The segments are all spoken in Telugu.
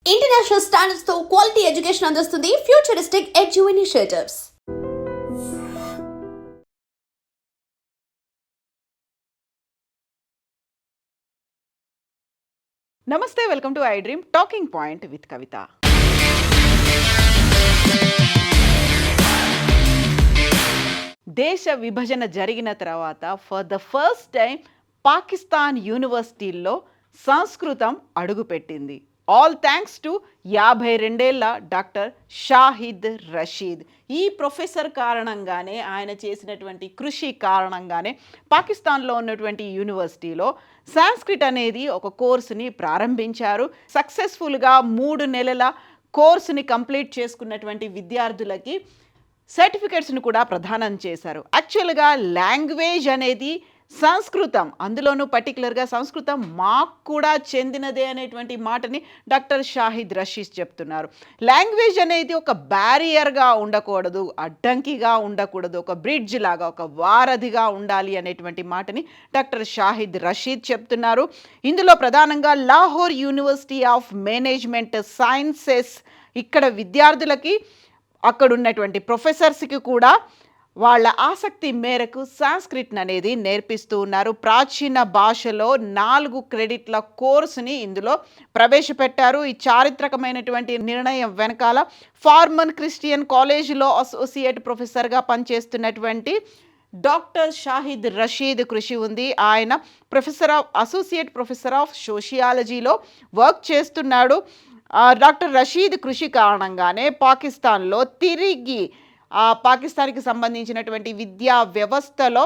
ఇంటర్నేషనల్ స్టాండర్డ్స్ తో క్వాలిటీ ఎడ్యుకేషన్ అందిస్తుంది ఫ్యూచరిస్టిక్ ఎడ్యు ఇనిషియేటివ్స్. నమస్తే, welcome to I dream talking point with Kavitha. దేశ విభజన జరిగిన తర్వాత for the first time Pakistan యూనివర్సిటీల్లో సంస్కృతం అడుగుపెట్టింది. All thanks to 52 doctor Shahid Rashid. ఈ ప్రొఫెసర్ కారణంగానే, ఆయన చేసినటువంటి కృషి కారణంగానే పాకిస్తాన్లో ఉన్నటువంటి యూనివర్సిటీలో సాంస్క్రిట్ అనేది ఒక కోర్సుని ప్రారంభించారు. సక్సెస్ఫుల్గా 3 నెలల కోర్సుని కంప్లీట్ చేసుకున్నటువంటి విద్యార్థులకి సర్టిఫికెట్స్ని కూడా ప్రదానం చేశారు. యాక్చువల్గా లాంగ్వేజ్ అనేది సంస్కృతం, అందులోనూ పర్టికులర్గా సంస్కృతం మాకు కూడా చెందినదే అనేటువంటి మాటని డాక్టర్ షాహిద్ రషీద్ చెప్తున్నారు. లాంగ్వేజ్ అనేది ఒక బ్యారియర్గా ఉండకూడదు, అడ్డంకిగా ఉండకూడదు, ఒక బ్రిడ్జ్ లాగా, ఒక వారధిగా ఉండాలి అనేటువంటి మాటని డాక్టర్ షాహిద్ రషీద్ చెప్తున్నారు. ఇందులో ప్రధానంగా Lahore university of management sciences ఇక్కడ విద్యార్థులకి, అక్కడ ఉన్నటువంటి ప్రొఫెసర్స్కి కూడా వాళ్ళ ఆసక్తి మేరకు సాంస్క్రిట్ అనేది నేర్పిస్తూ ఉన్నారు. ప్రాచీన భాషలో 4 క్రెడిట్ల కోర్సుని ఇందులో ప్రవేశపెట్టారు. ఈ చారిత్రకమైనటువంటి నిర్ణయం వెనకాల ఫార్మన్ క్రిస్టియన్ కాలేజీలో అసోసియేట్ ప్రొఫెసర్గా పనిచేస్తున్నటువంటి డాక్టర్ షాహిద్ రషీద్ కృషి ఉంది. ఆయన అసోసియేట్ ప్రొఫెసర్ ఆఫ్ సోషియాలజీలో వర్క్ చేస్తున్నాడు. డాక్టర్ రషీద్ కృషి కారణంగానే పాకిస్తాన్లో తిరిగి పాకిస్తాన్కి సంబంధించినటువంటి విద్యా వ్యవస్థలో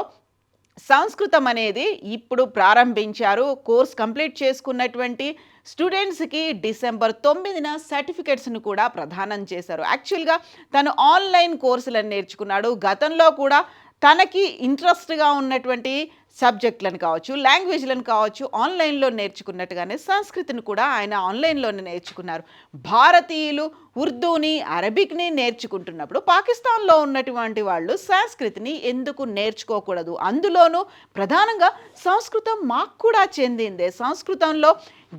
సంస్కృతం అనేది ఇప్పుడు ప్రారంభించారు. కోర్స్ కంప్లీట్ చేసుకున్నటువంటి స్టూడెంట్స్కి డిసెంబర్ 9న సర్టిఫికెట్స్ను కూడా ప్రదానం చేశారు. యాక్చువల్గా తను ఆన్లైన్ కోర్సులను నేర్చుకున్నాడు. గతంలో కూడా తనకి ఇంట్రెస్ట్గా ఉన్నటువంటి సబ్జెక్టులను కావచ్చు, లాంగ్వేజ్లను కావచ్చు, ఆన్లైన్లో నేర్చుకున్నట్టుగానే సంస్కృతిని కూడా ఆయన ఆన్లైన్లోనే నేర్చుకున్నారు. భారతీయులు ఉర్దూని, అరబిక్ని నేర్చుకుంటున్నప్పుడు పాకిస్తాన్లో ఉన్నటువంటి వాళ్ళు సంస్కృతిని ఎందుకు నేర్చుకోకూడదు? అందులోనూ ప్రధానంగా సంస్కృతం మాకు కూడా చెందిందే. సంస్కృతంలో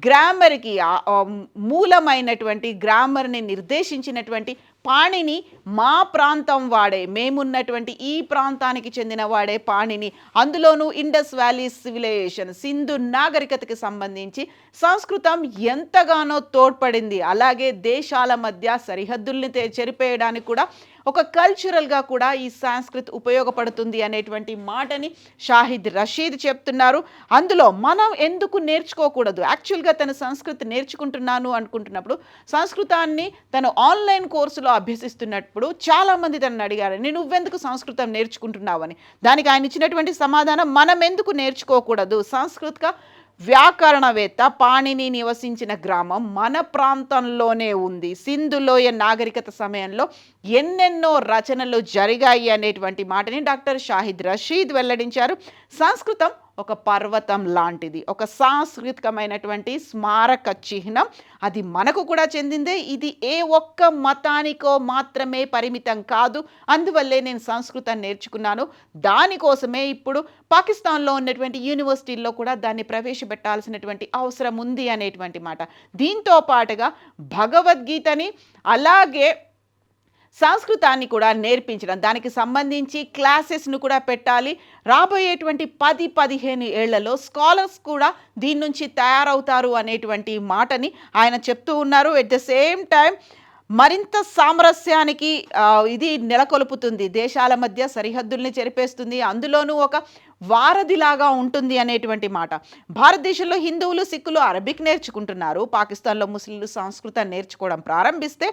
గ్రామర్కి మూలమైనటువంటి గ్రామర్ని నిర్దేశించినటువంటి పాణిని మా ప్రాంతం వాడే, మేమున్నటువంటి ఈ ప్రాంతానికి చెందిన వాడే పాణిని. అందులోనూ ఇండస్ వ్యాలీ సివిలైజేషన్, సింధు నాగరికతకి సంబంధించి సంస్కృతం ఎంతగానో తోడ్పడింది. అలాగే దేశాల మధ్య సరిహద్దుల్ని చెరిపేయడానికి కూడా ఒక కల్చరల్గా కూడా ఈ సంస్కృత్ ఉపయోగపడుతుంది అనేటువంటి మాటని షాహిద్ రషీద్ చెప్తున్నారు. అందులో మనం ఎందుకు నేర్చుకోకూడదు? యాక్చువల్గా తను సంస్కృత్ నేర్చుకుంటున్నాను అనుకుంటున్నప్పుడు, సంస్కృతాన్ని తను ఆన్లైన్ కోర్సులో అభ్యసిస్తున్నప్పుడు చాలామంది తనని అడిగారు, నువ్వెందుకు సంస్కృతం నేర్చుకుంటున్నావు అని. దానికి ఆయన ఇచ్చినటువంటి సమాధానం, మనం ఎందుకు నేర్చుకోకూడదు? సంస్కృత వ్యాకరణవేత్త పాణిని నివసించిన గ్రామం మన ప్రాంతంలోనే ఉంది. సింధులోయ నాగరికత సమయంలో ఎన్నెన్నో రచనలు జరిగాయి అనేటువంటి మాటని డాక్టర్ షాహిద్ రషీద్ వెల్లడించారు. సంస్కృతం ఒక పర్వతం లాంటిది, ఒక సాంస్కృతికమైనటువంటి స్మారక చిహ్నం. అది మనకు కూడా చెందిందే. ఇది ఏ ఒక్క మతానికో మాత్రమే పరిమితం కాదు. అందువల్లే నేను సంస్కృతం నేర్చుకున్నాను. దానికోసమే ఇప్పుడు పాకిస్తాన్లో ఉన్నటువంటి యూనివర్సిటీల్లో కూడా దాన్ని ప్రవేశపెట్టాల్సినటువంటి అవసరం ఉంది అనేటువంటి మాట. దీంతో పాటుగా భగవద్గీతని, అలాగే సంస్కృతాన్ని కూడా నేర్పించడం, దానికి సంబంధించి క్లాసెస్ను కూడా పెట్టాలి. రాబోయేటువంటి 10-15 ఏళ్లలో స్కాలర్స్ కూడా దీని నుంచి తయారవుతారు అనేటువంటి మాటని ఆయన చెప్తూ ఉన్నారు. ఎట్ ద సేమ్ టైం మరింత సామరస్యానికి ఇది నెలకొల్పుతుంది, దేశాల మధ్య సరిహద్దుల్ని చెరిపేస్తుంది, అందులోనూ ఒక వారధిలాగా ఉంటుంది అనేటువంటి మాట. భారతదేశంలో హిందువులు, సిక్కులు అరబిక్ నేర్చుకుంటున్నారు. పాకిస్తాన్లో ముస్లింలు సంస్కృతం నేర్చుకోవడం ప్రారంభిస్తే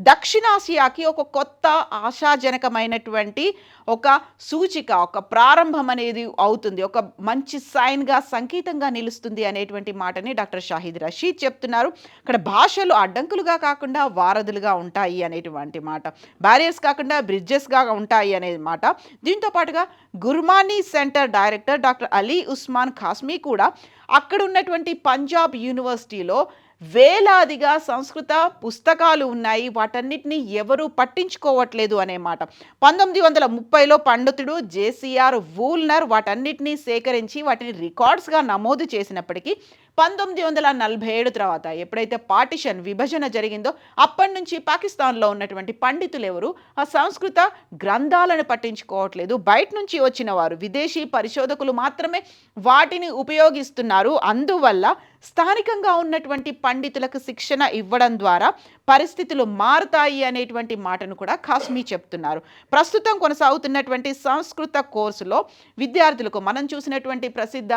దక్షిణాసియాకి ఒక కొత్త ఆశాజనకమైనటువంటి ఒక సూచిక, ఒక ప్రారంభం అనేది అవుతుంది, ఒక మంచి సైన్గా, సంకేతంగా నిలుస్తుంది అనేటువంటి మాటని డాక్టర్ షాహిద్ రషీద్ చెప్తున్నారు. ఇక్కడ భాషలు అడ్డంకులుగా కాకుండా వారధులుగా ఉంటాయి అనేటువంటి మాట, బ్యారియర్స్ కాకుండా బ్రిడ్జెస్గా ఉంటాయి అనే మాట. దీంతో పాటుగా Gurmani centre director doctor Ali Usman Qasmi కూడా అక్కడ ఉన్నటువంటి పంజాబ్ యూనివర్సిటీలో వేలాదిగా సంస్కృత పుస్తకాలు ఉన్నాయి, వాటన్నిటిని ఎవరు పట్టించుకోవట్లేదు అనే మాట. 1930లో పండితుడు జేసీఆర్ వూల్నర్ వాటన్నిటినీ సేకరించి వాటిని రికార్డ్స్గా నమోదు చేసినప్పటికీ 1947 తర్వాత ఎప్పుడైతే పార్టిషన్ విభజన జరిగిందో అప్పటి నుంచి పాకిస్తాన్లో ఉన్నటువంటి పండితులు ఎవరు ఆ సంస్కృత గ్రంథాలను పట్టించుకోవట్లేదు. బయట నుంచి వచ్చిన వారు విదేశీ పరిశోధకులు మాత్రమే వాటిని ఉపయోగిస్తున్నారు. అందువల్ల స్థానికంగా ఉన్నటువంటి పండితులకు శిక్షణ ఇవ్వడం ద్వారా పరిస్థితులు మారుతాయి అనేటువంటి మాటను కూడా ఖాస్మీ చెప్తున్నారు. ప్రస్తుతం కొనసాగుతున్నటువంటి సంస్కృత కోర్సులో విద్యార్థులకు మనం చూసినటువంటి ప్రసిద్ధ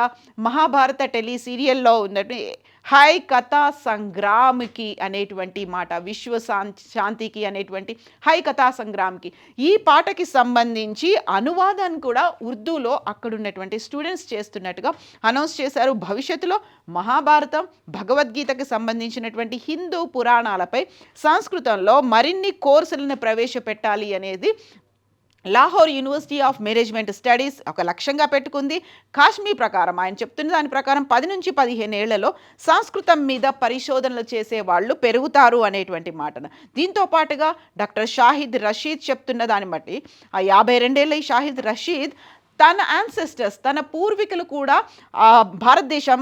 మహాభారత టెలి సీరియల్లో ఉన్నటువంటి హై కథా సంగ్రామ్కి అనేటువంటి మాట, విశ్వ శాంతికి అనేటువంటి హై కథా సంగ్రామ్కి ఈ పాటకి సంబంధించి అనువాదాన్ని కూడా ఉర్దూలో అక్కడున్నటువంటి స్టూడెంట్స్ చేస్తున్నట్టుగా అనౌన్స్ చేశారు. భవిష్యత్తులో మహాభారతం, భగవద్గీతకి సంబంధించినటువంటి హిందూ పురాణాలపై సంస్కృతంలో మరిన్ని కోర్సులను ప్రవేశపెట్టాలి అనేది Lahore university of management studies ఒక లక్ష్యంగా పెట్టుకుంది. కాశ్మీ ప్రకారం ఆయన చెప్తున్న దాని ప్రకారం 10 నుంచి 15 ఏళ్లలో సంస్కృతం మీద పరిశోధనలు చేసే వాళ్ళు పెరుగుతారు అనేటువంటి మాటను. దీంతో పాటుగా డాక్టర్ షాహిద్ రషీద్ చెప్తున్న దాన్ని బట్టి ఆ 52 ఏళ్ళ ఈ షాహిద్ రషీద్ తన యాన్సెస్టర్స్, తన పూర్వీకులు కూడా భారతదేశం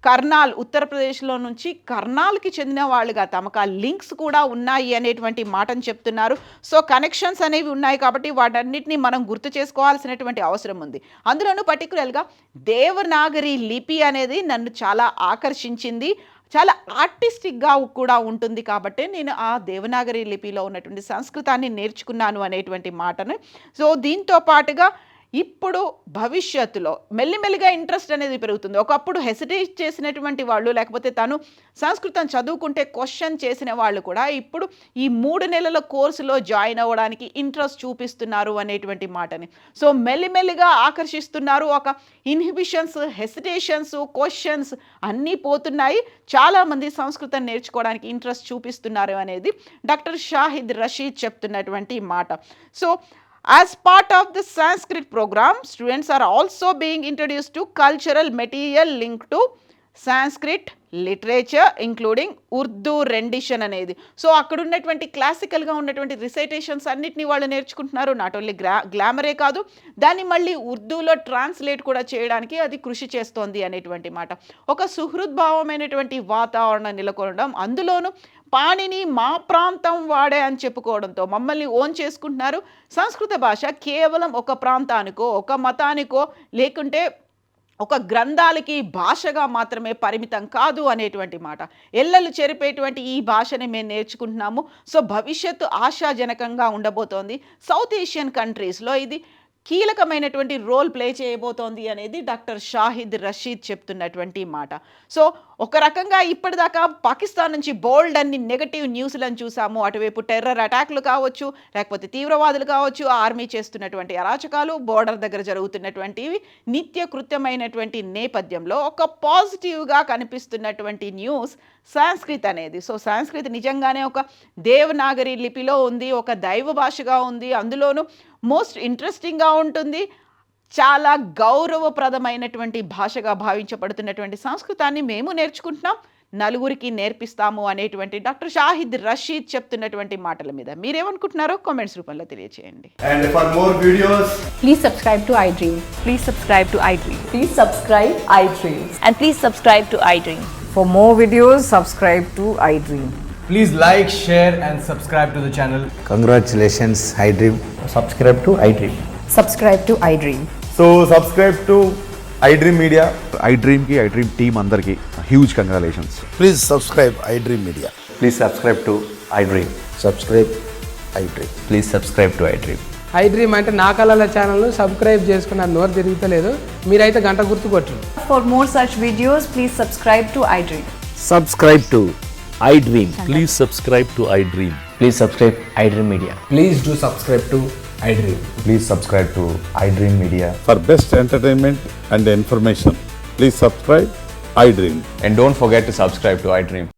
కర్నాల్, ఉత్తరప్రదేశ్లో నుంచి కర్నాల్కి చెందిన వాళ్ళుగా తమకు ఆ లింక్స్ కూడా ఉన్నాయి అనేటువంటి మాటను చెప్తున్నారు. సో కనెక్షన్స్ అనేవి ఉన్నాయి కాబట్టి వాటన్నిటిని మనం గుర్తు చేసుకోవాల్సినటువంటి అవసరం ఉంది. అందులోనూ పర్టికులర్గా దేవనాగరి లిపి అనేది నన్ను చాలా ఆకర్షించింది. చాలా ఆర్టిస్టిక్గా కూడా ఉంటుంది కాబట్టి నేను ఆ దేవనాగరి లిపిలో ఉన్నటువంటి సంస్కృతాన్ని నేర్చుకున్నాను అనేటువంటి మాటను. సో దీంతో పాటుగా ఇప్పుడు భవిష్యత్తులో మెల్లిమెల్లిగా ఇంట్రెస్ట్ అనేది పెరుగుతుంది. ఒకప్పుడు హెసిటేట్ చేసినటువంటి వాళ్ళు, లేకపోతే తను సంస్కృతం చదువుకుంటే క్వశ్చన్ చేసిన వాళ్ళు కూడా ఇప్పుడు ఈ 3 నెలల కోర్సులో జాయిన్ అవ్వడానికి ఇంట్రెస్ట్ చూపిస్తున్నారు అనేటువంటి మాటని. సో మెల్లిమెల్లిగా ఆకర్షిస్తున్నారు. ఒక ఇన్హిబిషన్స్, హెసిటేషన్స్, క్వశ్చన్స్ అన్నీ పోతున్నాయి. చాలామంది సంస్కృతం నేర్చుకోవడానికి ఇంట్రెస్ట్ చూపిస్తున్నారు అనేది డాక్టర్ షాహిద్ రషీద్ చెప్తున్నటువంటి మాట. So as part of the Sanskrit program, students are also being introduced to cultural material linked to Sanskrit literature, including Urdu rendition అనేది. సో అక్కడ ఉన్నటువంటి క్లాసికల్గా ఉన్నటువంటి రిసైటేషన్స్ అన్నిటిని వాళ్ళు నేర్చుకుంటున్నారు. నాట్ ఓన్లీ గ్లామరే కాదు, దాన్ని మళ్ళీ ఉర్దూలో ట్రాన్స్లేట్ కూడా చేయడానికి అది కృషి చేస్తోంది అనేటువంటి మాట. ఒక సుహృద్భావమైనటువంటి వాతావరణం నెలకొనడం, అందులోనూ పాణిని మా ప్రాంతం వాడే అని చెప్పుకోవడంతో మమ్మల్ని ఓన్ చేసుకుంటున్నారు. సంస్కృత భాష కేవలం ఒక ప్రాంతానికో, ఒక మతానికో, లేకుంటే ఒక గ్రంథాలకి భాషగా మాత్రమే పరిమితం కాదు అనేటువంటి మాట. ఎల్లలు చెరిపేటువంటి ఈ భాషని మేము నేర్చుకుంటున్నాము. సో భవిష్యత్తు ఆశాజనకంగా ఉండబోతోంది. సౌత్ ఏషియన్ కంట్రీస్లో ఇది కీలకమైనటువంటి రోల్ ప్లే చేయబోతోంది అనేది డాక్టర్ షాహిద్ రషీద్ చెప్తున్నటువంటి మాట. సో ఒక రకంగా ఇప్పటిదాకా పాకిస్తాన్ నుంచి బోల్డ్ అన్ని నెగటివ్ న్యూస్లను చూసాము. అటువైపు టెర్రర్ అటాక్లు కావచ్చు, లేకపోతే తీవ్రవాదులు కావచ్చు, ఆర్మీ చేస్తున్నటువంటి అరాచకాలు, బోర్డర్ దగ్గర జరుగుతున్నటువంటివి నిత్య కృత్యమైనటువంటి నేపథ్యంలో ఒక పాజిటివ్గా కనిపిస్తున్నటువంటి న్యూస్ సంస్కృత్ అనేది. సో సంస్కృత్ నిజంగానే ఒక దేవనాగరి లిపిలో ఉంది, ఒక దైవ భాషగా ఉంది. అందులోనూ మోస్ట్ ఇంట్రెస్టింగ్గా ఉంటుంది. చాలా గౌరవప్రదమైనటువంటి భాషగా భావించబడుతున్నటువంటి సంస్కృతాన్ని మేము నేర్చుకుంటున్నాం, నలుగురికి నేర్పిస్తాము అనేటువంటి డాక్టర్ షాహిద్ రషీద్ చెప్తున్నటువంటి మాటల మీద మీరేమనుకుంటున్నారో కామెంట్స్ రూపంలో తెలియజేయండి. And for more videos, Please subscribe to iDream. Please subscribe to iDream. Please subscribe iDream. And please subscribe to iDream. For more videos, subscribe to iDream. please like, share and subscribe to the channel. Congratulations, iDream. Subscribe to iDream. Subscribe to iDream. So subscribe to iDream Media. iDream की iDream team अंदर की huge congratulations. Please subscribe iDream Media. Please subscribe to iDream. Subscribe iDream. Please subscribe to iDream. iDream అంటే నా కళల ఛానల్ను సబ్స్క్రైబ్ చేసుకున్న నోరు తిరుగుతలేదు, మీరైతే గంట గుర్తు కొట్టండి. For more such videos, please subscribe to iDream. Subscribe to iDream. Please subscribe to iDream. Please subscribe iDream Media. Please do subscribe to iDream. Please subscribe to iDream Media. For best entertainment and information, please subscribe iDream. And don't forget to subscribe to iDream.